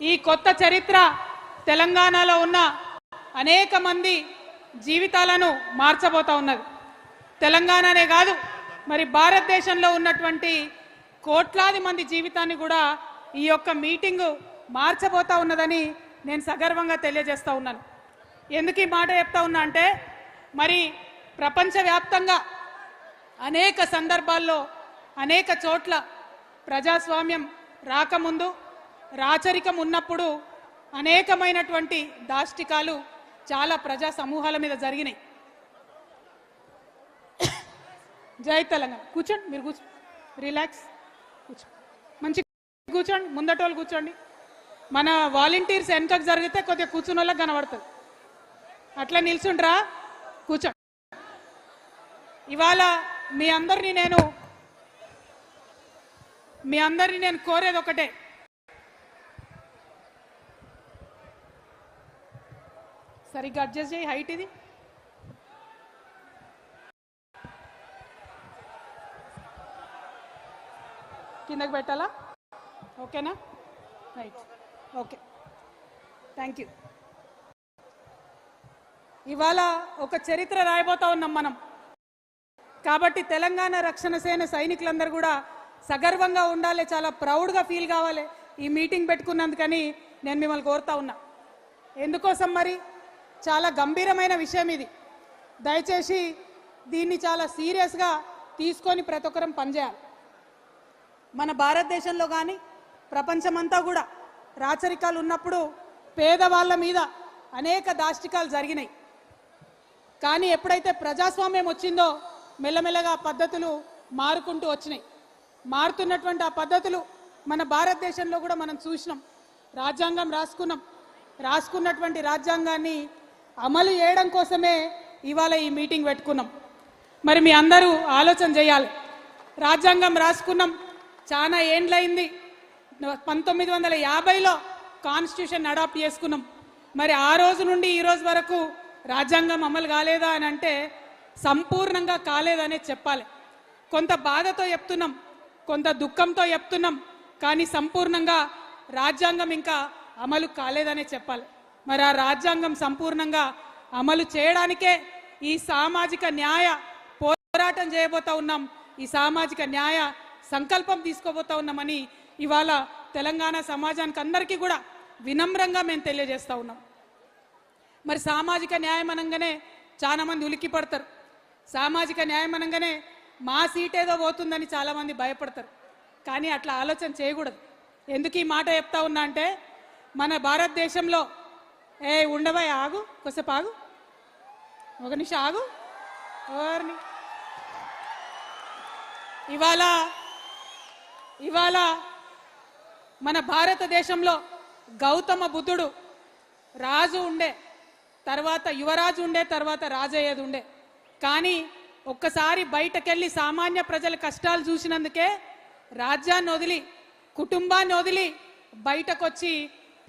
ఈ కొత్త చరిత్ర తెలంగాణలో ఉన్న అనేక మంది జీవితాలను మార్చబోతా ఉన్నది. తెలంగాణనే కాదు, మరి భారతదేశంలో ఉన్నటువంటి కోట్లాది మంది జీవితాన్ని కూడా ఈ యొక్క మీటింగు మార్చబోతా ఉన్నదని నేను సగర్వంగా తెలియజేస్తా ఉన్నాను. ఎందుకు ఈ మాట చెప్తా ఉన్నా అంటే, మరి ప్రపంచవ్యాప్తంగా అనేక సందర్భాల్లో అనేక చోట్ల ప్రజాస్వామ్యం రాకముందు, రాచరికం ఉన్నప్పుడు అనేకమైనటువంటి దాష్టికాలు చాలా ప్రజా సమూహాల మీద జరిగినాయి. జై తెలంగాణ. కూర్చోండి, మీరు కూర్చో, రిలాక్స్, కూర్చో, మంచి కూర్చోండి, ముందటోళ్ళు కూర్చోండి. మన వాలంటీర్స్ వెనకకు జరిగితే కొద్దిగా కూర్చున్న వాళ్ళకి కనబడుతుంది. అట్లా నిల్చుండ్రా, కూర్చోండి. ఇవాళ మీ అందరినీ నేను కోరేది ఒకటే, సరిగ్గా అడ్జస్ట్ చేయి. హైట్ ఇది కిందకి పెట్టాలా? ఓకేనా? Right, okay, thank you. ఇవాళ ఒక చరిత్ర రాయబోతా ఉన్నాం మనం. కాబట్టి తెలంగాణ రక్షణ సేన సైనికులందరూ కూడా సగర్వంగా ఉండాలి, చాలా ప్రౌడ్గా ఫీల్ కావాలి ఈ మీటింగ్ పెట్టుకున్నందుకని నేను మిమ్మల్ని కోరుతా ఉన్నా. ఎందుకోసం మరి? చాలా గంభీరమైన విషయం ఇది. దయచేసి దీన్ని చాలా సీరియస్గా తీసుకొని ప్రతి ఒక్కరం పనిచేయాలి. మన భారతదేశంలో కానీ ప్రపంచమంతా కూడా రాచరికాలు ఉన్నప్పుడు పేదవాళ్ళ మీద అనేక దాష్టికాలు జరిగినాయి. కానీ ఎప్పుడైతే ప్రజాస్వామ్యం వచ్చిందో మెల్లమెల్లగా పద్ధతులు మారుకుంటూ వచ్చినాయి. మారుతున్నటువంటి ఆ పద్ధతులు మన భారతదేశంలో కూడా మనం చూసినాం. రాజ్యాంగం రాసుకున్నటువంటి రాజ్యాంగాన్ని అమలు చేయడం కోసమే ఇవాళ ఈ మీటింగ్ పెట్టుకున్నాం. మరి మీ అందరూ ఆలోచన చేయాలి. రాజ్యాంగం రాసుకున్నాం, చాలా ఏండ్లయింది. 1950లో కాన్స్టిట్యూషన్ అడాప్ట్ చేసుకున్నాం. మరి ఆ రోజు నుండి ఈ రోజు వరకు రాజ్యాంగం అమలు కాలేదా అని అంటే సంపూర్ణంగా కాలేదనే చెప్పాలి. కొంత బాధతో చెప్తున్నాం, కొంత దుఃఖంతో చెప్తున్నాం, కానీ సంపూర్ణంగా రాజ్యాంగం ఇంకా అమలు కాలేదనే చెప్పాలి. మరి ఆ రాజ్యాంగం సంపూర్ణంగా అమలు చేయడానికే ఈ సామాజిక న్యాయ పోరాటం చేయబోతా ఉన్నాం. ఈ సామాజిక న్యాయ సంకల్పం తీసుకోబోతా ఉన్నామని ఇవాళ తెలంగాణ సమాజానికి అందరికీ కూడా వినమ్రంగా మేము తెలియజేస్తూ ఉన్నాం. మరి సామాజిక న్యాయం అనగానే చాలామంది ఉలిక్కి పడతారు. సామాజిక న్యాయం అనగానే మా సీట్ ఏదో పోతుందని చాలామంది భయపడతారు. కానీ అట్లా ఆలోచన చేయకూడదు. ఎందుకు ఈ మాట చెప్తా ఉన్నా అంటే, మన భారతదేశంలో ఉండవా, ఆగు, కొద్దిసేపు ఆగు, ఒక నిమిషం ఆగు. ఎవరిని ఇవాళ మన భారతదేశంలో గౌతమ బుద్ధుడు రాజు ఉండే, తర్వాత యువరాజు ఉండే, తర్వాత రాజయ్యేది ఉండే. కానీ ఒక్కసారి బయటకెళ్ళి సామాన్య ప్రజల కష్టాలు చూసినందుకే రాజ్యాన్ని వదిలి, కుటుంబాన్ని వదిలి బయటకొచ్చి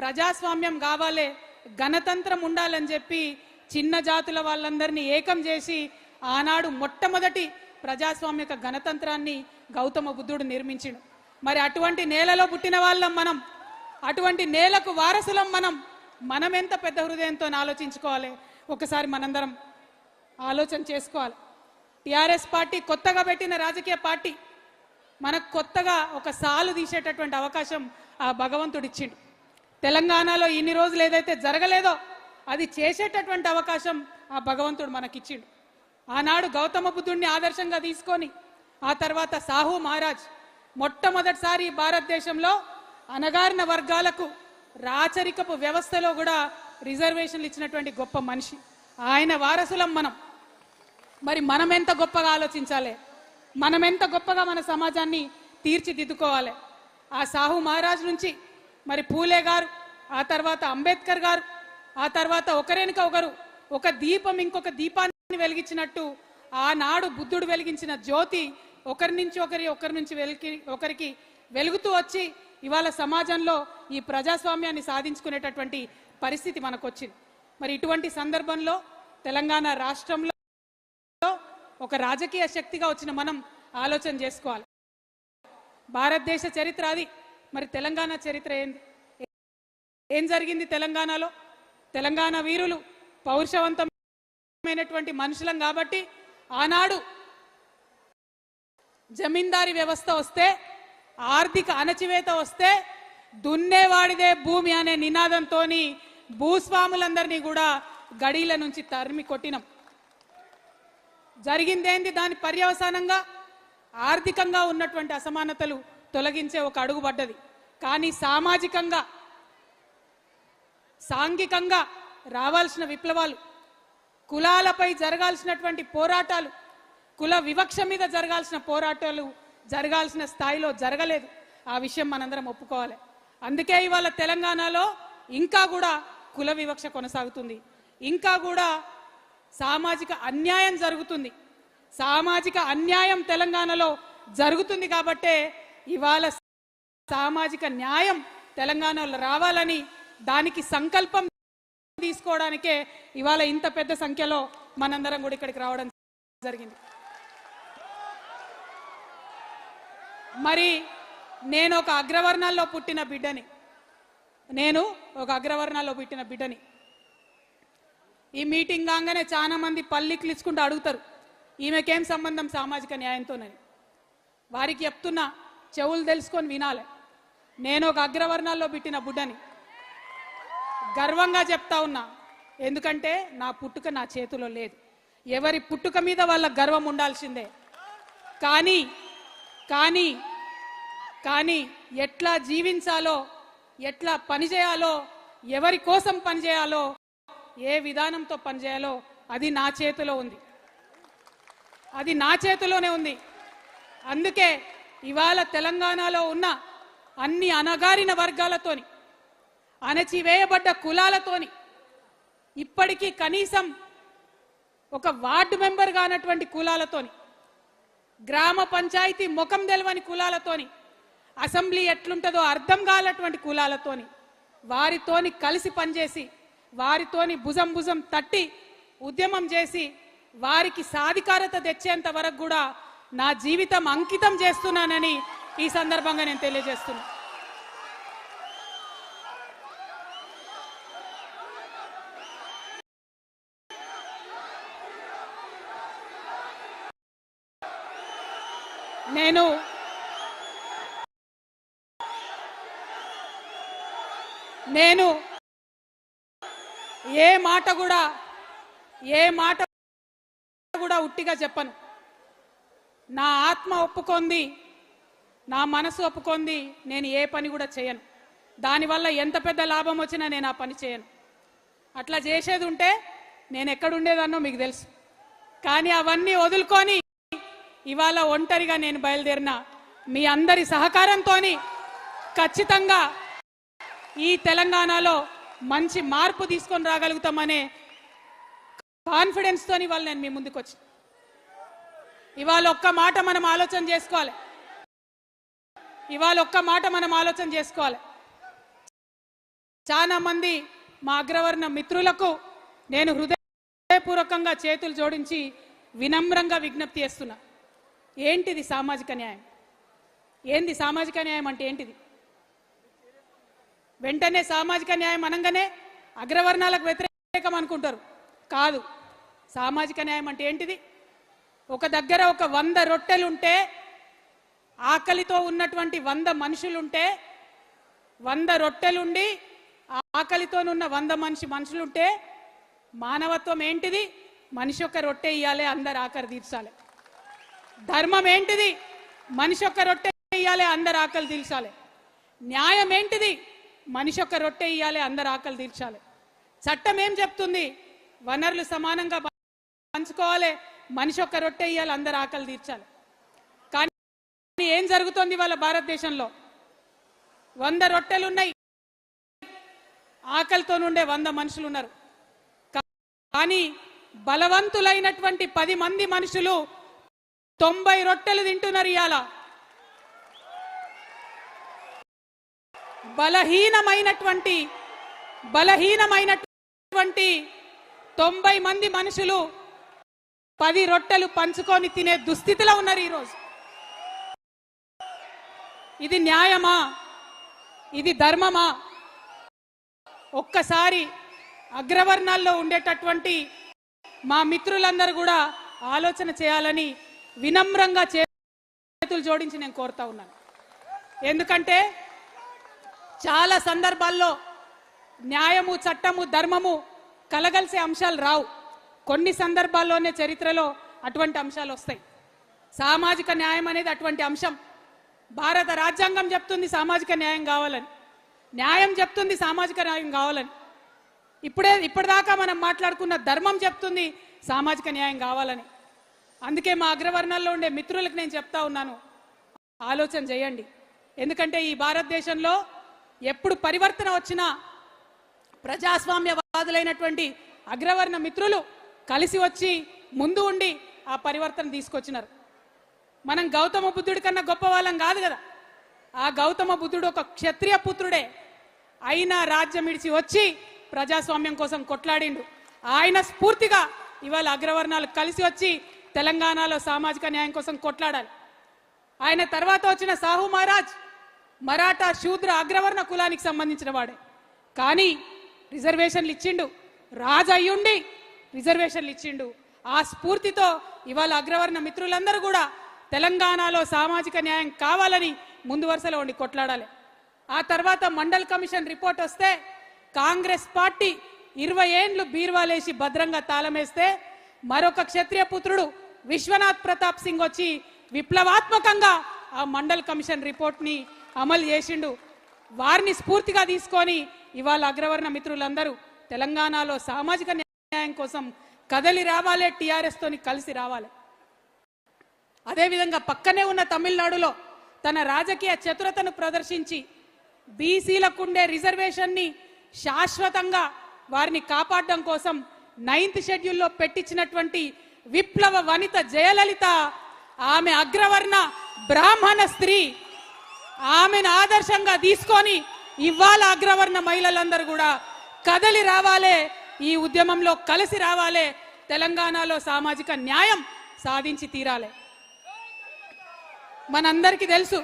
ప్రజాస్వామ్యం కావాలి, గణతంత్రం ఉండాలని చెప్పి చిన్న జాతుల వాళ్ళందరినీ ఏకం చేసి ఆనాడు మొట్టమొదటి ప్రజాస్వామిక గణతంత్రాన్ని గౌతమ బుద్ధుడు నిర్మించిండు. మరి అటువంటి నేలలో పుట్టిన వాళ్ళం మనం, అటువంటి నేలకు వారసులం మనం ఎంత పెద్ద హృదయంతో ఆలోచించుకోవాలి. ఒకసారి మనందరం ఆలోచన చేసుకోవాలి. టిఆర్ఎస్ పార్టీ కొత్తగా పెట్టిన రాజకీయ పార్టీ. మనకు కొత్తగా ఒక సాలు తీసేటటువంటి అవకాశం ఆ భగవంతుడు ఇచ్చిండు. తెలంగాణలో ఇన్ని రోజులు ఏదైతే జరగలేదో అది చేసేటటువంటి అవకాశం ఆ భగవంతుడు మనకిచ్చిండు. ఆనాడు గౌతమ బుద్ధుడిని ఆదర్శంగా తీసుకొని ఆ తర్వాత సాహు మహారాజ్ మొట్టమొదటిసారి భారతదేశంలో అణగారిన వర్గాలకు రాచరికపు వ్యవస్థలో కూడా రిజర్వేషన్లు ఇచ్చినటువంటి గొప్ప మనిషి. ఆయన వారసులం మనం. మరి మనం ఎంత గొప్పగా ఆలోచించాలి, మనం ఎంత గొప్పగా మన సమాజాన్ని తీర్చిదిద్దుకోవాలి. ఆ సాహు మహారాజ్ నుంచి మరి పూలే గారు, ఆ తర్వాత అంబేద్కర్ గారు, ఆ తర్వాత ఒకరేనుక ఒకరు ఒక దీపం ఇంకొక దీపాన్ని వెలిగించినట్టు ఆనాడు బుద్ధుడు వెలిగించిన జ్యోతి ఒకరి నుంచి ఒకరికి వెలుగుతూ వచ్చి ఇవాళ సమాజంలో ఈ ప్రజాస్వామ్యాన్ని సాధించుకునేటటువంటి పరిస్థితి మనకు వచ్చింది. మరి ఇటువంటి సందర్భంలో తెలంగాణ రాష్ట్రంలో ఒక రాజకీయ శక్తిగా వచ్చిన మనం ఆలోచన చేసుకోవాలి. భారతదేశ చరిత్ర అది, మరి తెలంగాణ చరిత్ర ఏంది? ఏం జరిగింది తెలంగాణలో? తెలంగాణ వీరులు పౌరుషవంతమైనటువంటి మనుషులం కాబట్టి ఆనాడు జమీందారీ వ్యవస్థ వస్తే, ఆర్థిక అణచివేత వస్తే దున్నేవాడిదే భూమి అనే నినాదంతో భూస్వాములందరినీ కూడా గడీల నుంచి తరిమి కొట్టినాం. జరిగిందేంది? దాని పర్యవసానంగా ఆర్థికంగా ఉన్నటువంటి అసమానతలు తొలగించే ఒక అడుగు పడ్డది. కానీ సామాజికంగా, సాంఘికంగా రావాల్సిన విప్లవాలు, కులాలపై జరగాల్సినటువంటి పోరాటాలు, కుల వివక్ష మీద జరగాల్సిన పోరాటాలు జరగాల్సిన స్థాయిలో జరగలేదు. ఆ విషయం మనందరం ఒప్పుకోవాలి. అందుకే ఇవాళ తెలంగాణలో ఇంకా కూడా కుల వివక్ష కొనసాగుతుంది, ఇంకా కూడా సామాజిక అన్యాయం జరుగుతుంది. సామాజిక అన్యాయం తెలంగాణలో జరుగుతుంది కాబట్టే ఇవాళ సామాజిక న్యాయం తెలంగాణలో రావాలని, దానికి సంకల్పం తీసుకోవడానికే ఇవాళ ఇంత పెద్ద సంఖ్యలో మనందరం కూడా ఇక్కడికి రావడం జరిగింది. మరి నేను ఒక అగ్రవర్ణాల్లో పుట్టిన బిడ్డని. ఈ మీటింగ్ కాగానే చాలా మంది పల్లికి ఇచ్చుకుంటూ అడుగుతారు, ఈమెకేం సంబంధం సామాజిక న్యాయంతోనని. వారికి చెప్తున్నా, చెవులు తెలుసుకొని వినాలి. నేను ఒక అగ్రవర్ణాల్లో పుట్టిన బిడ్డని, గర్వంగా చెప్తా ఉన్నా. ఎందుకంటే నా పుట్టుక నా చేతిలో లేదు. ఎవరి పుట్టుక మీద వాళ్ళ గర్వం ఉండాల్సిందే. కానీ కానీ కానీ ఎట్లా జీవించాలో, ఎట్లా పనిచేయాలో, ఎవరి కోసం పనిచేయాలో, ఏ విధానంతో పనిచేయాలో అది నా చేతిలో ఉంది. అది నా చేతిలోనే ఉంది. అందుకే ఇవాళ తెలంగాణలో ఉన్న అన్ని అణగారిన వర్గాలతోని, అణచివేయబడ్డ కులాలతోని, ఇప్పటికీ కనీసం ఒక వార్డు మెంబర్ కానటువంటి కులాలతోని, గ్రామ పంచాయతీ ముఖం తెలవని కులాలతోని, అసెంబ్లీ ఎట్లుంటుందో అర్థం కానటువంటి కులాలతోని, వారితోని కలిసి పనిచేసి, వారితోని భుజం భుజం తట్టి ఉద్యమం చేసి వారికి సాధికారత తెచ్చేంత వరకు కూడా నా జీవితం అంకితం చేస్తున్నానని ఈ సందర్భంగా నేను తెలియజేస్తున్నా. నేను ఏ మాట కూడా ఉట్టిగా చెప్పను. నా ఆత్మ ఒప్పుకొంది, నా మనసు ఒప్పుకొంది, నేను ఏ పని కూడా చేయను. దానివల్ల ఎంత పెద్ద లాభం వచ్చినా నేను ఆ పని చేయను. అట్లా చేసేది ఉంటే నేను ఎక్కడుండేదాన్నో మీకు తెలుసు. కానీ అవన్నీ వదులుకొని ఇవాళ ఒంటరిగా నేను బయలుదేరిన మీ అందరి సహకారంతో ఖచ్చితంగా ఈ తెలంగాణలో మంచి మార్పు తీసుకొని రాగలుగుతామనే కాన్ఫిడెన్స్ తోని ఇవాళ నేను మీ ముందుకు వచ్చి, ఇవాళ ఒక్క మాట మనం ఆలోచన చేసుకోవాలి. చాలా మంది మా అగ్రవర్ణ మిత్రులకు నేను హృదయపూర్వకంగా చేతులు జోడించి వినమ్రంగా విజ్ఞప్తి చేస్తున్నా. ఏంటిది సామాజిక న్యాయం? ఏంది సామాజిక న్యాయం అంటే ఏంటిది? వెంటనే సామాజిక న్యాయం అనగానే అగ్రవర్ణాలకు వ్యతిరేకం అనుకుంటారు. కాదు. సామాజిక న్యాయం అంటే ఏంటిది? ఒక దగ్గర ఒక 100 రొట్టెలుంటే, ఆకలితో ఉన్నటువంటి 100 మనుషులుంటే, 100 రొట్టెలుండి ఆకలితోనున్న 100 మనుషులుంటే మానవత్వం ఏంటిది? మనిషి ఒక రొట్టె ఇయ్యాలి, అందరు ఆకలి తీర్చాలి. ధర్మం ఏంటిది? మనిషి ఒక రొట్టె ఇయ్యాలి, అందరు ఆకలి తీర్చాలి. న్యాయం ఏంటిది? మనిషి ఒక రొట్టె ఇయ్యాలి, అందరు ఆకలి తీర్చాలి. చట్టం ఏం చెప్తుంది? వనరులు సమానంగా పంచుకోవాలి, మనిషి ఒక రొట్టె ఇయ్యాలి, అందరు ఆకలి తీర్చాలి. కానీ ఏం జరుగుతోంది వాళ్ళ భారతదేశంలో? 100 రొట్టెలున్నాయి, ఆకలితో నుండే 100 మనుషులు ఉన్నారు. కానీ బలవంతులైనటువంటి 10 మంది మనుషులు 90 రొట్టెలు తింటున్నారు. ఇవాళ బలహీనమైనటువంటి 90 మంది మనుషులు 10 రొట్టెలు పంచుకొని తినే దుస్థితిలో ఉన్నారు ఈరోజు. ఇది న్యాయమా? ఇది ధర్మమా? ఒక్కసారి అగ్రవర్ణాల్లో ఉండేటటువంటి మా మిత్రులందరూ కూడా ఆలోచన చేయాలని వినమ్రంగా చేతులు జోడించి నేను కోరుతా ఉన్నాను. ఎందుకంటే చాలా సందర్భాల్లో న్యాయము, చట్టము, ధర్మము కలగలిసే అంశాలు రావు. కొన్ని సందర్భాల్లోనే చరిత్రలో అటువంటి అంశాలు వస్తాయి. సామాజిక న్యాయం అనేది అటువంటి అంశం. భారత రాజ్యాంగం చెప్తుంది సామాజిక న్యాయం కావాలని, న్యాయం చెప్తుంది సామాజిక న్యాయం కావాలని. ఇప్పటిదాకా మనం మాట్లాడుకున్న ధర్మం చెప్తుంది సామాజిక న్యాయం కావాలని. అందుకే మా అగ్రవర్ణాల్లో ఉండే మిత్రులకు నేను చెప్తా ఉన్నాను, ఆలోచన చేయండి. ఎందుకంటే ఈ భారతదేశంలో ఎప్పుడు పరివర్తన వచ్చినా ప్రజాస్వామ్యవాదులైనటువంటి అగ్రవర్ణ మిత్రులు కలిసి వచ్చి ముందు ఉండి ఆ పరివర్తన తీసుకొచ్చినారు. మనం గౌతమ బుద్ధుడి కన్నా గొప్ప వాళ్ళం కాదు కదా. ఆ గౌతమ బుద్ధుడు ఒక క్షత్రియ పుత్రుడే అయినా రాజ్యం విడిచి వచ్చి ప్రజాస్వామ్యం కోసం కొట్లాడిండు. ఆయన స్ఫూర్తిగా ఇవాళ అగ్రవర్ణాలు కలిసి వచ్చి తెలంగాణలో సామాజిక న్యాయం కోసం కొట్లాడాలి. ఆయన తర్వాత వచ్చిన సాహు మహారాజ్ మరాఠా శూద్ర అగ్రవర్ణ కులానికి సంబంధించిన వాడే, కానీ రిజర్వేషన్లు ఇచ్చిండు. రాజు అయ్యుండి రిజర్వేషన్లు ఇచ్చిండు. ఆ స్ఫూర్తితో ఇవాళ అగ్రవర్ణ మిత్రులందరూ కూడా తెలంగాణలో సామాజిక న్యాయం కావాలని ముందు వరుసలో ఉండి కొట్లాడాలి. ఆ తర్వాత మండల్ కమిషన్ రిపోర్ట్ వస్తే కాంగ్రెస్ పార్టీ 20 ఏండ్లు బీర్వాలేసి భద్రంగా తాళమేస్తే మరొక క్షత్రియ పుత్రుడు విశ్వనాథ్ ప్రతాప్ సింగ్ వచ్చి విప్లవాత్మకంగా ఆ మండల్ కమిషన్ రిపోర్ట్ని అమలు చేసిండు. వారిని స్ఫూర్తిగా తీసుకొని ఇవాళ అగ్రవర్ణ మిత్రులందరూ తెలంగాణలో సామాజిక న్యాయం కోసం కదలి రావాలి, టీఆర్ఎస్ తోని కలిసి రావాలి. అదేవిధంగా పక్కనే ఉన్న తమిళనాడులో తన రాజకీయ చతురతను ప్రదర్శించి బీసీలకు ఉండే రిజర్వేషన్ని శాశ్వతంగా వారిని కాపాడడం కోసం 9th షెడ్యూల్లో పెట్టించినటువంటి విప్లవ వనిత జయలలిత, ఆమె అగ్రవర్ణ బ్రాహ్మణ స్త్రీ, ఆమెను ఆదర్శంగా తీసుకొని ఇవాళ అగ్రవర్ణ మహిళలందరూ కూడా కదలి రావాలే, ఈ ఉద్యమంలో కలిసి రావాలే, తెలంగాణలో సామాజిక న్యాయం సాధించి తీరాలి. మనందరికీ తెలుసు,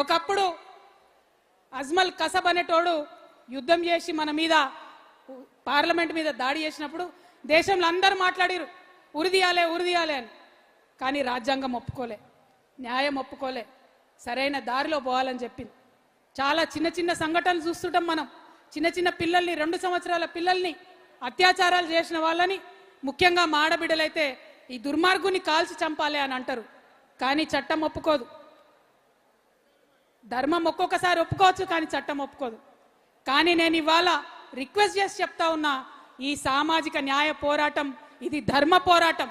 ఒకప్పుడు అజ్మల్ కసబ్ అనేటోడు యుద్ధం చేసి మన మీద పార్లమెంట్ మీద దాడి చేసినప్పుడు దేశంలో అందరూ మాట్లాడారు ఉరిదీయాలే ఉరిదీయాలే అని. కానీ రాజ్యాంగం ఒప్పుకోలే, న్యాయం ఒప్పుకోలే, సరైన దారిలో పోవాలని చెప్పింది. చాలా చిన్న చిన్న సంఘటనలు చూస్తుంటాం మనం. చిన్న చిన్న పిల్లల్ని, 2 సంవత్సరాల పిల్లల్ని అత్యాచారాలు చేసిన వాళ్ళని, ముఖ్యంగా మా ఆడబిడ్డలైతే ఈ దుర్మార్గుని కాల్చి చంపాలి అని అంటారు. కానీ చట్టం ఒప్పుకోదు. ధర్మం ఒక్కొక్కసారి ఒప్పుకోవచ్చు, కానీ చట్టం ఒప్పుకోదు. కానీ నేను ఇవాళ రిక్వెస్ట్ చేసి చెప్తా ఉన్నా, ఈ సామాజిక న్యాయ పోరాటం ఇది ధర్మ పోరాటం.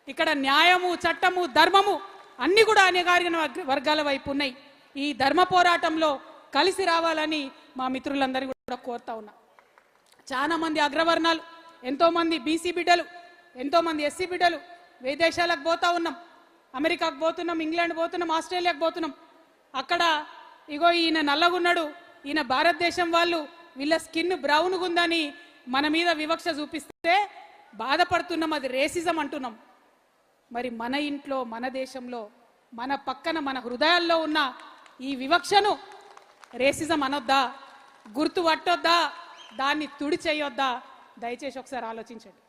ఇక్కడ న్యాయము, చట్టము, ధర్మము అన్ని కూడా అణగారిన వర్గాల వైపు ఉన్నాయి. ఈ ధర్మ పోరాటంలో కలిసి రావాలని మా మిత్రులందరూ కూడా కోరుతా ఉన్నా. చాలా మంది అగ్రవర్ణాలు, ఎంతోమంది బీసీ బిడ్డలు, ఎంతోమంది ఎస్సీ బిడ్డలు విదేశాలకు పోతా ఉన్నాం. అమెరికాకు పోతున్నాం, ఇంగ్లాండ్ పోతున్నాం, ఆస్ట్రేలియాకు పోతున్నాం. అక్కడ ఇగో ఈయన నల్లగున్నాడు, ఈయన భారతదేశం వాళ్ళు, వీళ్ళ స్కిన్ బ్రౌన్గా ఉందని మన మీద వివక్ష చూపిస్తే బాధపడుతున్నాం. అది రేసిజం అంటున్నాం. మరి మన ఇంట్లో, మన దేశంలో, మన పక్కన, మన హృదయాల్లో ఉన్న ఈ వివక్షను రేసిజం అనొద్దా, గుర్తు పట్టొద్దా, దాన్ని తుడి చేయొద్దా? దయచేసి ఒకసారి ఆలోచించండి.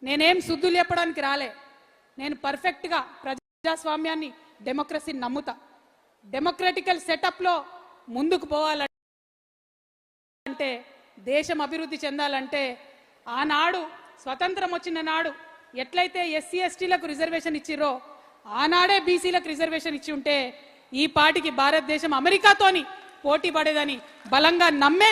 నేనేం శుద్ధులు చెప్పడానికి రాలే. నేను పర్ఫెక్ట్గా ప్రజాస్వామ్యాన్ని, డెమోక్రసీని నమ్ముతా. డెమోక్రటికల్ సెటప్లో ముందుకు పోవాలంటే, దేశం అభివృద్ధి చెందాలంటే, ఆనాడు స్వతంత్రం వచ్చిన నాడు ఎట్లయితే ఎస్సీ ఎస్టీలకు రిజర్వేషన్ ఇచ్చిరో ఆనాడే బీసీలకు రిజర్వేషన్ ఇచ్చి ఉంటే ఈ పాటికి భారతదేశం అమెరికాతోని పోటీ పడేదని బలంగా నమ్మే